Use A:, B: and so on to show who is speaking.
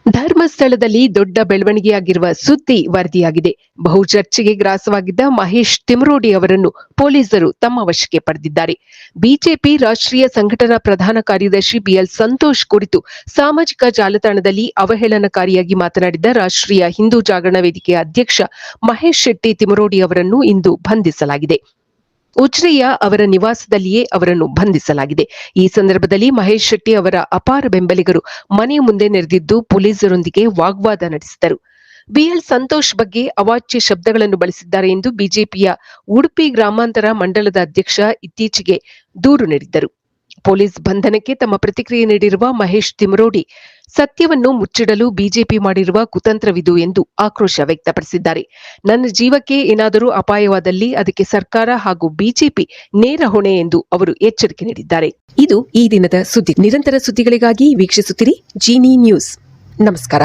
A: ಧರ್ಮಸ್ಥಳದಲ್ಲಿ ದೊಡ್ಡ ಬೆಳವಣಿಗೆಯಾಗಿರುವ ಸುದ್ದಿ ವರದಿಯಾಗಿದೆ. ಬಹುಚರ್ಚೆಗೆ ಗ್ರಾಸವಾಗಿದ್ದ ಮಹೇಶ್ ತಿಮರೋಡಿ ಅವರನ್ನು ಪೊಲೀಸರು ತಮ್ಮ ವಶಕ್ಕೆ ಪಡೆದಿದ್ದಾರೆ. ಬಿಜೆಪಿ ರಾಷ್ಟ್ರೀಯ ಸಂಘಟನಾ ಪ್ರಧಾನ ಕಾರ್ಯದರ್ಶಿ ಬಿಎಲ್ ಸಂತೋಷ್ ಕುರಿತು ಸಾಮಾಜಿಕ ಜಾಲತಾಣದಲ್ಲಿ ಅವಹೇಳನಕಾರಿಯಾಗಿ ಮಾತನಾಡಿದ ರಾಷ್ಟ್ರೀಯ ಹಿಂದೂ ಜಾಗರಣ ವೇದಿಕೆಯ ಅಧ್ಯಕ್ಷ ಮಹೇಶ್ ಶೆಟ್ಟಿ ತಿಮರೋಡಿ ಅವರನ್ನು ಇಂದು ಬಂಧಿಸಲಾಗಿದೆ. ಉಚ್ರೆಯ ಅವರ ನಿವಾಸದಲ್ಲಿಯೇ ಅವರನ್ನು ಬಂಧಿಸಲಾಗಿದೆ. ಈ ಸಂದರ್ಭದಲ್ಲಿ ಮಹೇಶ್ ಶೆಟ್ಟಿ ಅವರ ಅಪಾರ ಬೆಂಬಲಿಗರು ಮನೆಯ ಮುಂದೆ ನೆರೆದಿದ್ದು ಪೊಲೀಸರೊಂದಿಗೆ ವಾಗ್ವಾದ ನಡೆಸಿದರು. ಬಿಎಲ್ ಸಂತೋಷ್ ಬಗ್ಗೆ ಅವಾಚ್ಯ ಶಬ್ದಗಳನ್ನು ಬಳಸಿದ್ದಾರೆ ಎಂದು ಬಿಜೆಪಿಯ ಉಡುಪಿ ಗ್ರಾಮಾಂತರ ಮಂಡಲದ ಅಧ್ಯಕ್ಷ ಇತ್ತೀಚೆಗೆ ದೂರು ನೀಡಿದ್ದರು. ಪೊಲೀಸ್ ಬಂಧನಕ್ಕೆ ತಮ್ಮ ಪ್ರತಿಕ್ರಿಯೆ ನೀಡಿರುವ ಮಹೇಶ್ ತಿಮರೋಡಿ, ಸತ್ಯವನ್ನು ಮುಚ್ಚಿಡಲು ಬಿಜೆಪಿ ಮಾಡಿರುವ ಕುತಂತ್ರವಿದು ಎಂದು ಆಕ್ರೋಶ ವ್ಯಕ್ತಪಡಿಸಿದ್ದಾರೆ. ನನ್ನ ಜೀವಕ್ಕೆ ಏನಾದರೂ ಅಪಾಯವಾದಲ್ಲಿ ಅದಕ್ಕೆ ಸರ್ಕಾರ ಹಾಗೂ ಬಿಜೆಪಿ ನೇರ ಹೊಣೆ ಎಂದು ಅವರು ಎಚ್ಚರಿಕೆ ನೀಡಿದ್ದಾರೆ. ಇದು ಈ ದಿನದ ಸುದ್ದಿ. ನಿರಂತರ ಸುದ್ದಿಗಳಿಗಾಗಿ ವೀಕ್ಷಿಸುತ್ತಿರಿ ಜೀನಿ ನ್ಯೂಸ್. ನಮಸ್ಕಾರ.